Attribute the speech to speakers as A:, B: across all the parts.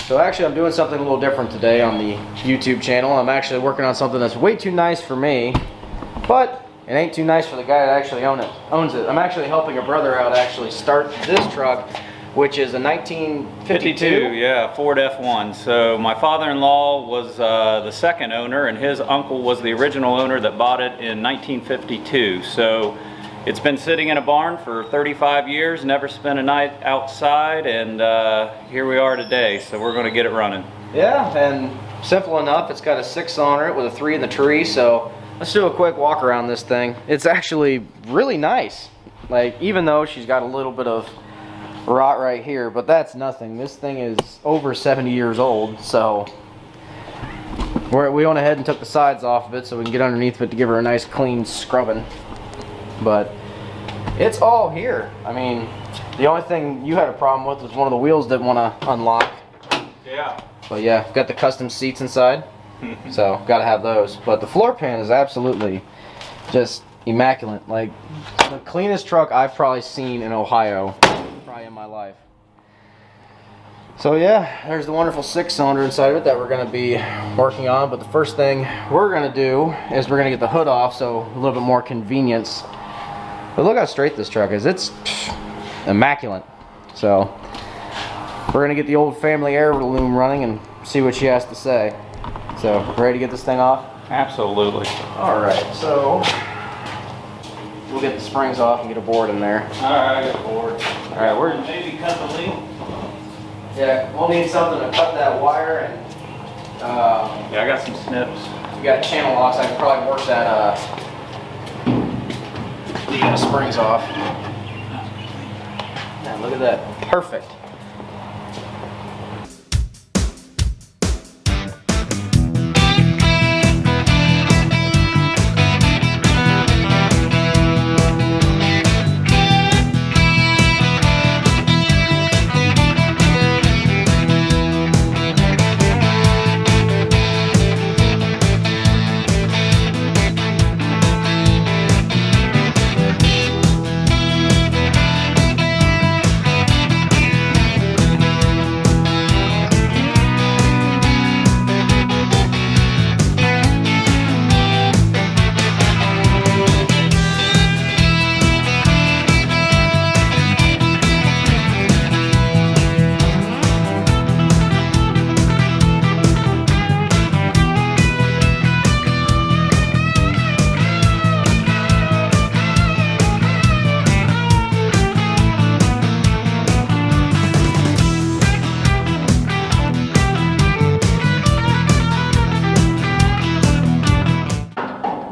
A: So actually I'm doing something a little different today on the YouTube channel. I'm actually working on something that's way too nice for me, but it ain't too nice for the guy that actually owns it. I'm actually helping a brother out actually start this truck, which is a 1952.
B: Yeah, Ford F1. So my father-in-law was the second owner, and his uncle was the original owner that bought it in 1952. So it's been sitting in a barn for 35 years, never spent a night outside, and here we are today. So we're going to get it running.
A: Yeah, and simple enough. It's got a 6-cylinder with a 3 in the tree. So let's do a quick walk around this thing. It's actually really nice. Like, even though she's got a little bit of rot right here, but that's nothing. This thing is over 70 years old, so we went ahead and took the sides off of it so we can get underneath of it to give her a nice clean scrubbing. But it's all here. I mean, the only thing you had a problem with was one of the wheels didn't want to unlock.
B: Yeah.
A: But yeah, got the custom seats inside, so got to have those. But the floor pan is absolutely just immaculate. Like, the cleanest truck I've probably seen in Ohio in my life. So yeah, there's the wonderful 6-cylinder inside of it that we're going to be working on. But the first thing we're going to do is we're going to get the hood off, so a little bit more convenience. But look how straight this truck is. It's immaculate. So we're going to get the old family heirloom running and see what she has to say. So ready to get this thing off?
B: Absolutely.
A: All right, so we'll get the springs off and get a board in there.
B: Alright, I got a board.
A: Alright, we're
B: maybe cut the link.
A: Yeah, we'll need something to cut that wire, and
B: Yeah, I got some snips.
A: we got channel locks. I can probably work that the springs off. Man, look at that. Perfect.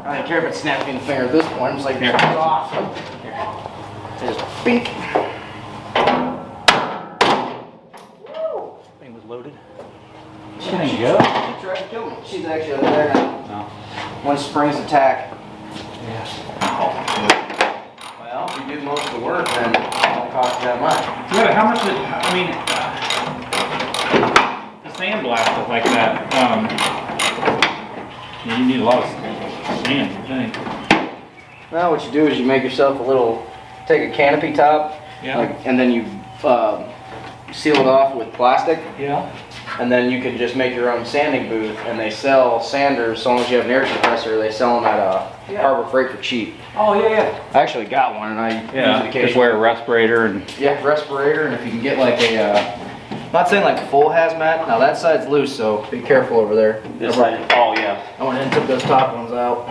A: I don't care if it snapped me in the finger at this point. I'm just like, here, off. Here. Just bink.
B: Thing was loaded.
A: She tried to kill me. She's actually over there now.
B: No.
A: When springs attack.
B: Yeah.
A: Well, if you do most of the work, then it won't cost you that much.
B: Yeah, but how much did, I mean, to sandblast it like that, you need a lot of sand, I think.
A: Now what you do is you make yourself a little, take a canopy top,
B: Yeah.
A: and then you seal it off with plastic,
B: Yeah.
A: and then you can just make your own sanding booth, and they sell sanders, as long as you have an air compressor, they sell them at Harbor Freight for cheap.
B: Oh, yeah.
A: I actually got one, and I use it
B: Just
A: occasionally.
B: wear a respirator and...
A: Yeah, respirator, and if you can get like a, not saying like full hazmat, now that side's loose, so be careful over there.
B: This side, oh, yeah.
A: I went ahead and took those top ones out,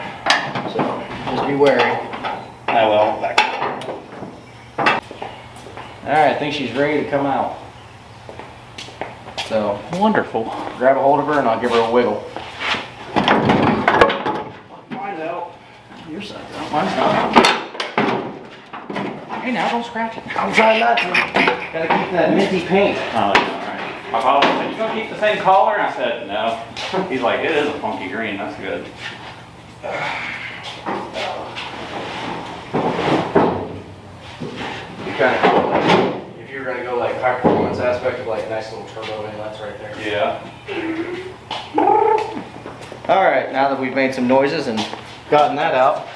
A: so just be wary.
B: I will, back.
A: Alright, I think she's ready to come out. So,
B: Wonderful.
A: grab a hold of her and I'll give her a wiggle.
B: Mine's out.
A: Your side's out, mine's not.
B: Hey, now don't scratch it.
A: I'm trying not to. Gotta keep that minty paint.
B: Oh, that's all right. My father said, you gonna keep the same color? And I said, no. He's like, it is a funky green, that's good.
A: You kind of, if you're gonna go like high performance aspect of like nice little turbo inlets right there.
B: Yeah.
A: Alright, now that we've made some noises and gotten that out,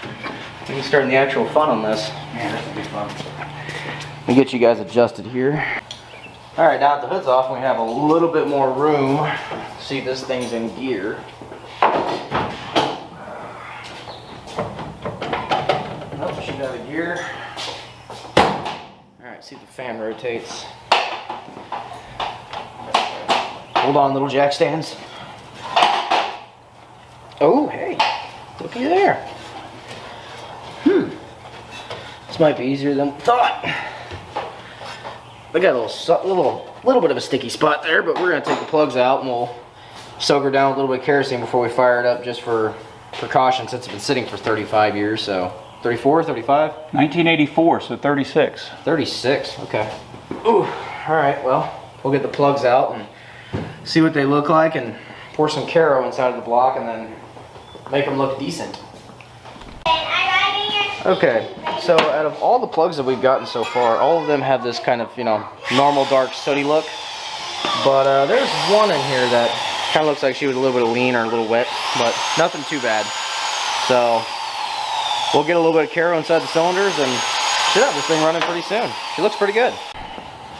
A: we can start the actual fun on this.
B: Man, this will be fun.
A: Let me get you guys adjusted here. All right, now that the hood's off, we have a little bit more room. See, this thing's in gear. Nope, she's out of gear. All right, see if the fan rotates. Hold on, little jack stands. Oh, hey, looky there. This might be easier than we thought. I got a little bit of a sticky spot there, but we're gonna take the plugs out and we'll soak her down with a little bit of kerosene before we fire it up, just for precaution, since it's been sitting for 35 years. So 34, 35?
B: 1984, so 36.
A: 36, okay. Ooh, all right, well, we'll get the plugs out and see what they look like and pour some Caro inside of the block and then make them look decent. Okay, so out of all the plugs that we've gotten so far, all of them have this kind of, normal dark sooty look. But there's one in here that kind of looks like she was a little bit of lean or a little wet, but nothing too bad. So we'll get a little bit of Caro inside the cylinders and should have this thing running pretty soon. She looks pretty good.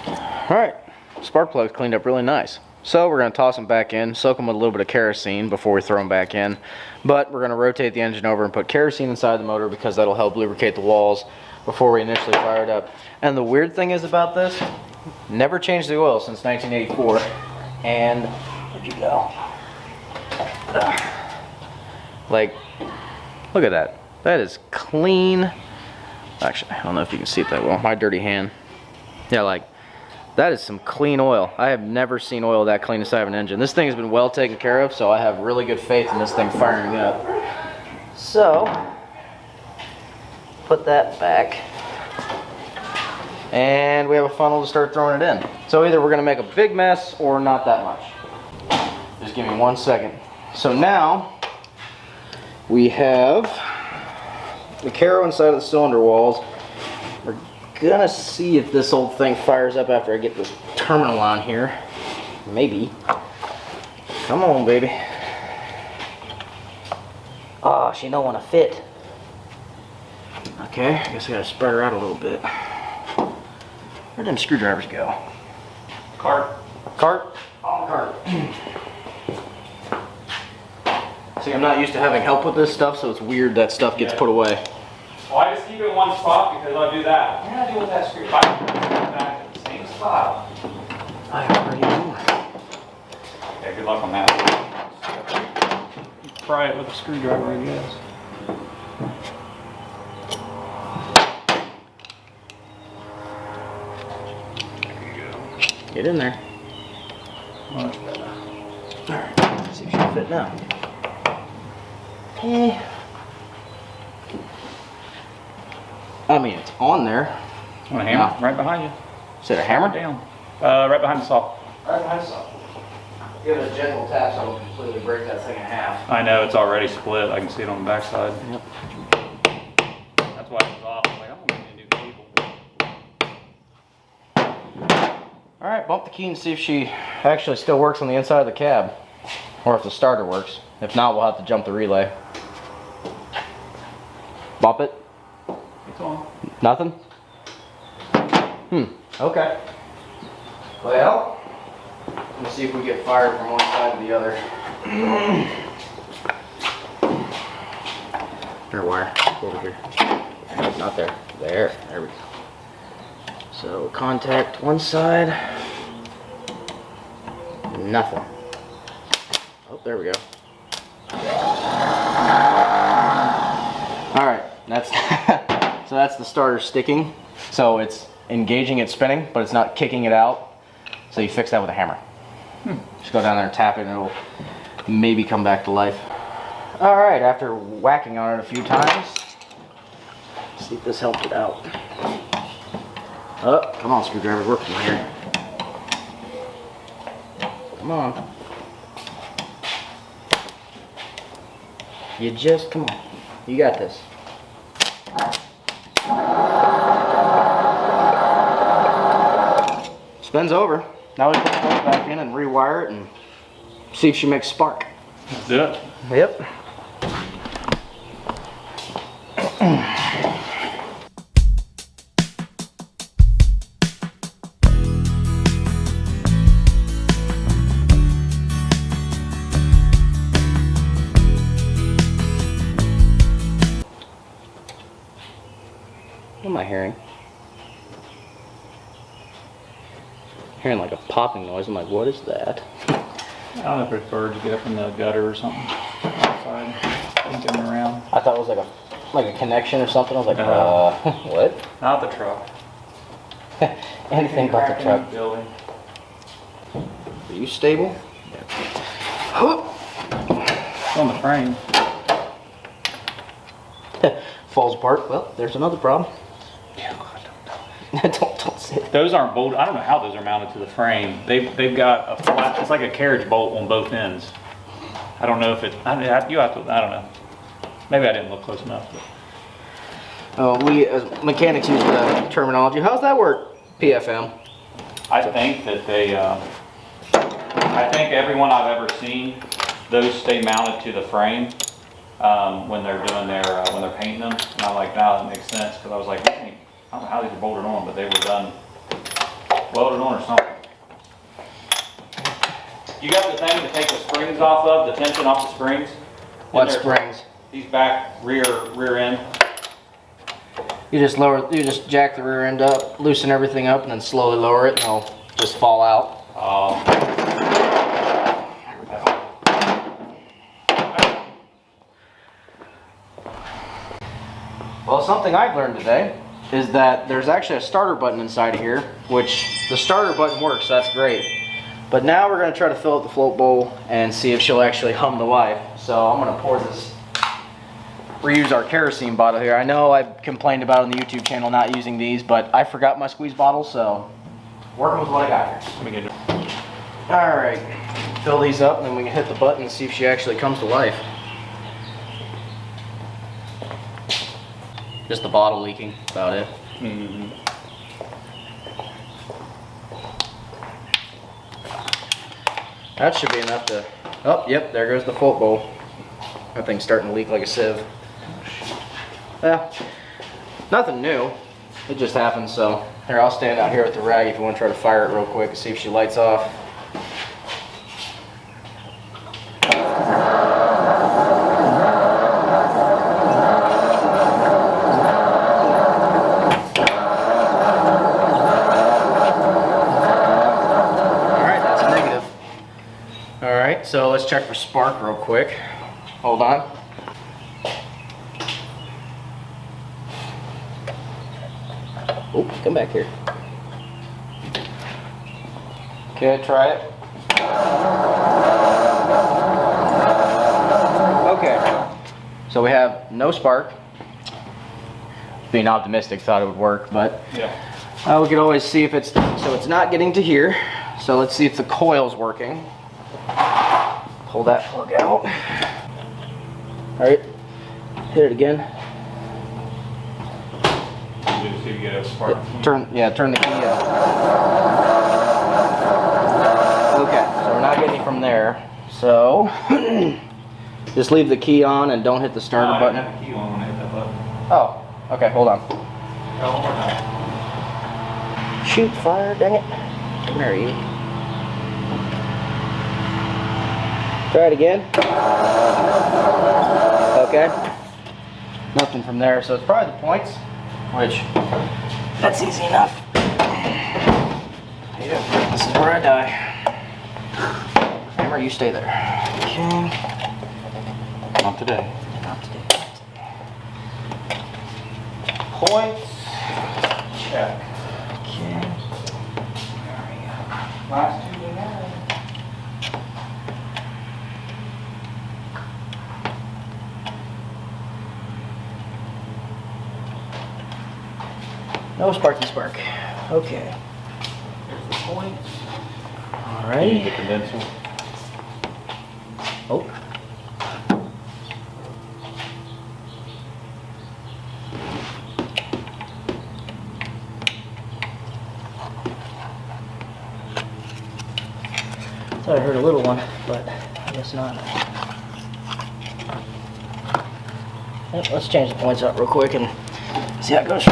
A: All right, spark plugs cleaned up really nice. So we're going to toss them back in, soak them with a little bit of kerosene before we throw them back in. But we're going to rotate the engine over and put kerosene inside the motor because that'll help lubricate the walls before we initially fire it up. And the weird thing is about this, never changed the oil since 1984. And where'd you go? Like, look at that. That is clean. Actually, I don't know if you can see it that well. My dirty hand. Yeah, like, that is some clean oil. I have never seen oil that clean inside of an engine. This thing has been well taken care of, so I have really good faith in this thing firing up. So, put that back. And we have a funnel to start throwing it in. So either we're gonna make a big mess or not that much. Just give me 1 second. So now, we have the Caro inside of the cylinder walls. We're gonna see if this old thing fires up after I get this terminal on here. Maybe. Come on, baby. Oh, she don't want to fit. Okay, I guess I gotta spread her out a little bit. Where'd them screwdrivers go?
B: Cart.
A: Cart? Oh, cart. See, I'm not used to having help with this stuff, so it's weird that stuff gets put away.
B: Well, I just keep it in one spot because I'll do that. What do I do with that screwdriver? Back in the same spot.
A: I already do.
B: Okay, good luck on that. Try it with a screwdriver, I guess. There you go.
A: Get in there.
B: Much better.
A: Alright, let's see if she'll fit now. I mean, it's on there.
B: Want a hammer? No. Right behind you.
A: Is it a hammer?
B: Down. Right behind the saw.
A: Right behind the saw. Give it a gentle tap so it'll completely break that thing in half.
B: I know, it's already split. I can see it on the backside.
A: Yep.
B: That's why it was off. I'm like, I'm gonna need a new cable.
A: Alright, bump the key and see if she actually still works on the inside of the cab. Or if the starter works. If not, we'll have to jump the relay. Bump it.
B: It's on.
A: Nothing? Okay. Well, let's see if we get fired from one side to the other. Here, wire. Over here. Nope, not there. There. There we go. So, contact one side. Nothing. Oh, there we go. Alright, that's so that's the starter sticking. So it's engaging it spinning, but it's not kicking it out. So you fix that with a hammer. Just go down there and tap it and it'll maybe come back to life. Alright, after whacking on it a few times, see if this helped it out. Oh, come on, screwdriver, work from here. Come on. You just, come on. You got this. Spins over. Now we put the plug back in and rewire it and see if she makes spark.
B: Let's do it.
A: Yep. hearing? Hearing like a popping noise. I'm like, what is that?
B: I don't know if it's birds get up in the gutter or something outside, thinking around.
A: I thought it was like a connection or something. I was like, what?
B: Not the truck.
A: Anything but the truck.
B: Building.
A: Are you stable?
B: It's on the frame.
A: Falls apart. Well, there's another problem. don't say it.
B: Those aren't bolted. I don't know how those are mounted to the frame. They've got a flat. It's like a carriage bolt on both ends. I don't know if it. You have to. I don't know. Maybe I didn't look close enough. But.
A: We as mechanics use the terminology. How's that work? PFM.
B: I think that they. I think everyone I've ever seen, those stay mounted to the frame when they're doing their when they're painting them. And I'm like, now that makes sense because I was like, I don't know how these are bolted on, but they were done welded on or something. You got the thing to take the springs off of, the tension off the springs?
A: What springs?
B: These back rear end.
A: You just jack the rear end up, loosen everything up, and then slowly lower it, and it'll just fall out. Well, something I've learned today is that there's actually a starter button inside of here, which the starter button works, so that's great. But now we're going to try to fill up the float bowl and see if she'll actually hum the wife. So I'm going to pour this, reuse our kerosene bottle here. I know I've complained about on the YouTube channel not using these, but I forgot my squeeze bottle, so working with what I got here.
B: Let me get it.
A: Alright, fill these up and then we can hit the button and see if she actually comes to life. Just the bottle leaking, about it.
B: Mm-hmm.
A: That should be enough to... Oh, yep, there goes the float bowl. That thing's starting to leak like a sieve. Yeah, nothing new. It just happens, so... Here, I'll stand out here with the rag if you want to try to fire it real quick and see if she lights off. So let's check for spark real quick. Hold on. Oh, come back here. Okay, try it. Okay. So we have no spark. Being optimistic, thought it would work, but
B: yeah.
A: We could always see if it's, so it's not getting to here. So let's see if the coil's working. Pull that plug out. Alright, hit it again.
B: See if you get a spark.
A: Turn the key up. Okay, so we're not getting from there. So, just leave the key on and don't hit the starter button.
B: I have the key on when I hit that button.
A: Oh, okay, hold on.
B: Oh, one more time.
A: Shoot, fire, dang it. Come here, you. Try it again. Okay. Nothing from there, so it's probably the points, which, that's easy enough. Yeah, this is where I die. Hammer, you stay there. Okay.
B: Not today.
A: Not today. Points. Check. Okay. There we go. Last two we have. No sparky spark. Okay. There's the points. Alright.
B: The condenser.
A: Oh. Thought I heard a little one, but I guess not. Yep, let's change the points up real quick and see how it goes.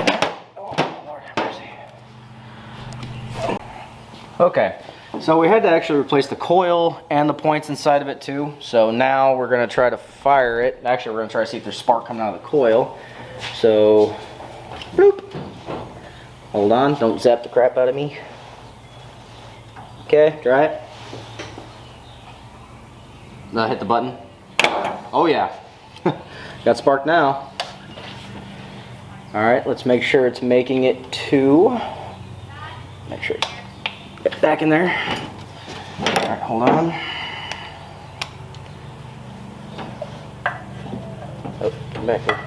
A: Okay, so we had to actually replace the coil and the points inside of it too. So now we're going to try to fire it. Actually, we're going to try to see if there's spark coming out of the coil. So, bloop. Hold on, don't zap the crap out of me. Okay, try it. Now hit the button. Oh yeah. Got spark now. Alright, let's make sure it's making it to... Make sure get back in there. Alright, hold on. Oh, come back here.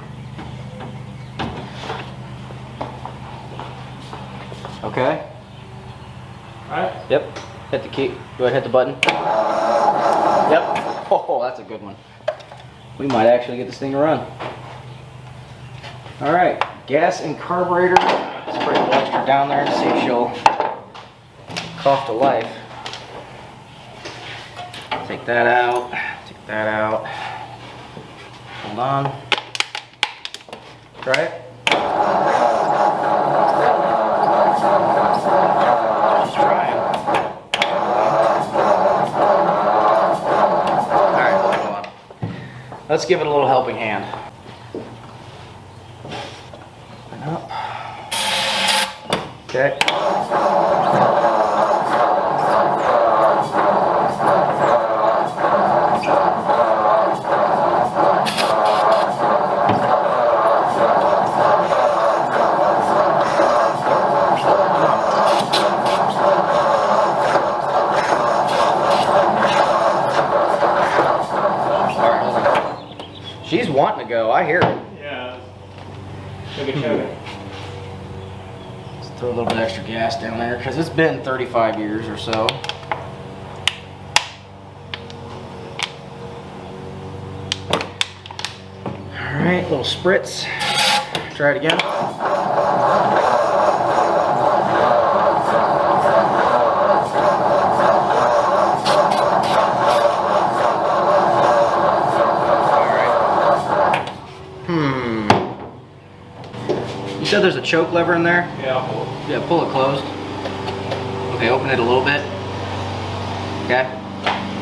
A: Okay.
B: Alright.
A: Yep. Hit the key. Go ahead, hit the button. Yep. Oh, that's a good one. We might actually get this thing to run. Alright, gas and carburetor. Let's spray a little extra down there and see if she'll cough to life. Take that out. Take that out. Hold on. Try it. Just trying. Alright, hold on. Let's give it a little helping hand. Open up. Okay. She's wanting to go, I hear it.
B: Yeah. Take a chug.
A: Let's throw a little bit extra gas down there because it's been 35 years or so. Alright, little spritz. Try it again. You said there's a choke lever in there?
B: Yeah, I'll pull it.
A: Yeah, pull it closed. Okay, open it a little bit. Okay.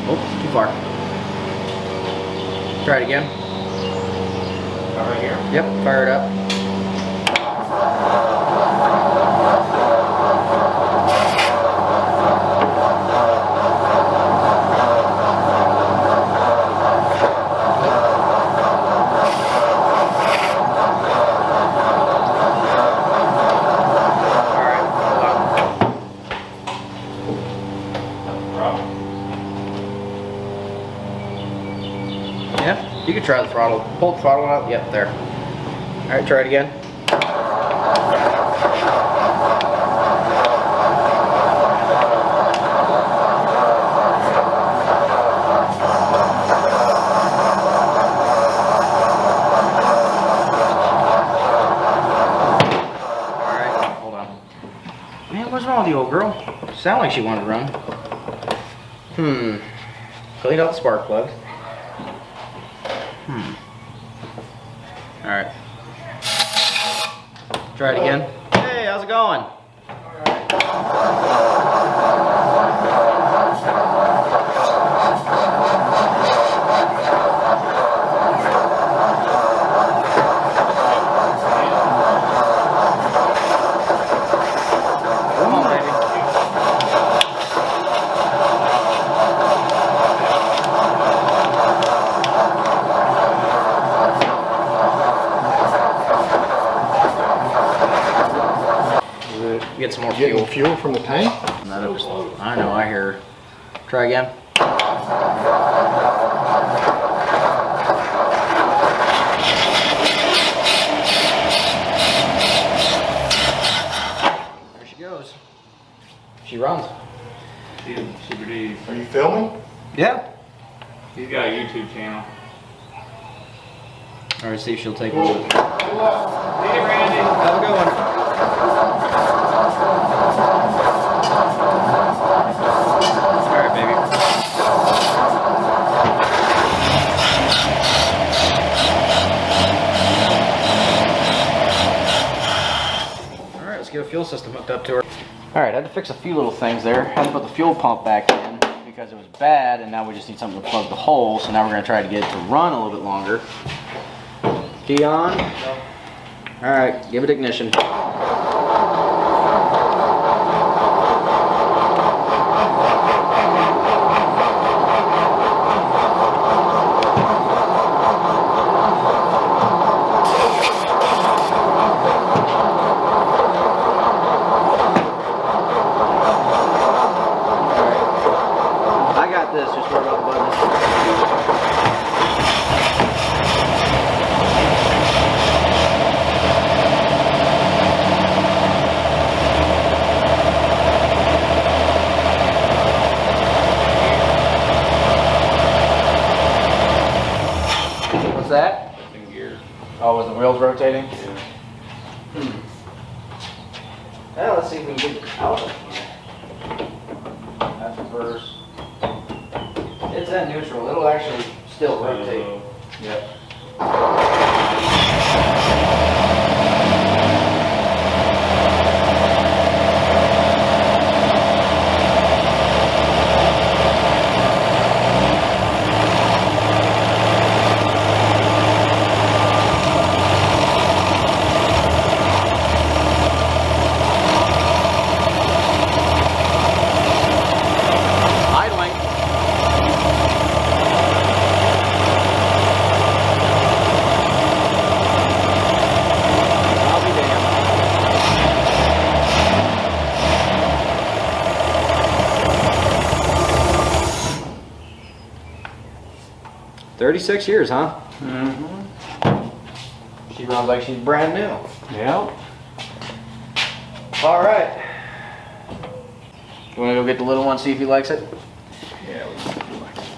A: Oh, too far. Try it again.
B: Right here.
A: Yep, fire it up. Yeah, you can try the throttle. Pull the throttle out. Yep, there. All right, try it again. All right, hold on. Man, what's wrong with you, old girl? Sound like she wanted to run. Clean out the spark plug. Alright. Try it again. Hey, how's it going? Come on, baby. Get some more
C: Getting
A: fuel.
C: fuel from the tank?
A: I know, I hear her. Try again. There she goes. She runs.
B: Super D.
C: Are you filming?
A: Yeah.
B: He's got a YouTube channel.
A: Alright, see if she'll take a look.
B: Hey, Randy.
A: Have a good one. Alright, baby. Alright, let's get a fuel system hooked up to her. Alright, I had to fix a few little things there. Had to put the fuel pump back in because it was bad, and now we just need something to plug the hole. So now we're going to try to get it to run a little bit longer. Key on. Alright, give it ignition. got this, just worry about the buttons. What's that?
B: In gear.
A: Oh, was the wheels rotating?
B: Yeah.
A: Well, let's see if we can get it out of here. That's reverse. It's in neutral. It'll actually still rotate.
B: Yep.
A: Idling. I'll be damned. 36 years, huh?
B: Mm-hmm.
A: She runs like she's brand new.
B: Yep.
A: All right. You want to go get the little one, see if he likes it?
B: Yeah.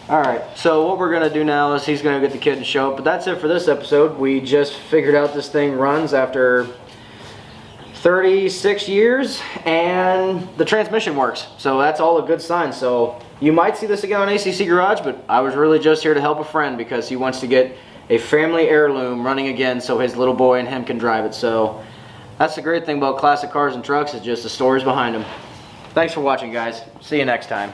A: All right, so what we're gonna do now is he's gonna get the kid and show it, but that's it for this episode. We just figured out this thing runs after 36 years and the transmission works. So that's all a good sign. So you might see this again on A.C.C. Garage, but I was really just here to help a friend because he wants to get a family heirloom running again so his little boy and him can drive it. So that's the great thing about classic cars and trucks, is just the stories behind them. Thanks for watching, guys. See you next time.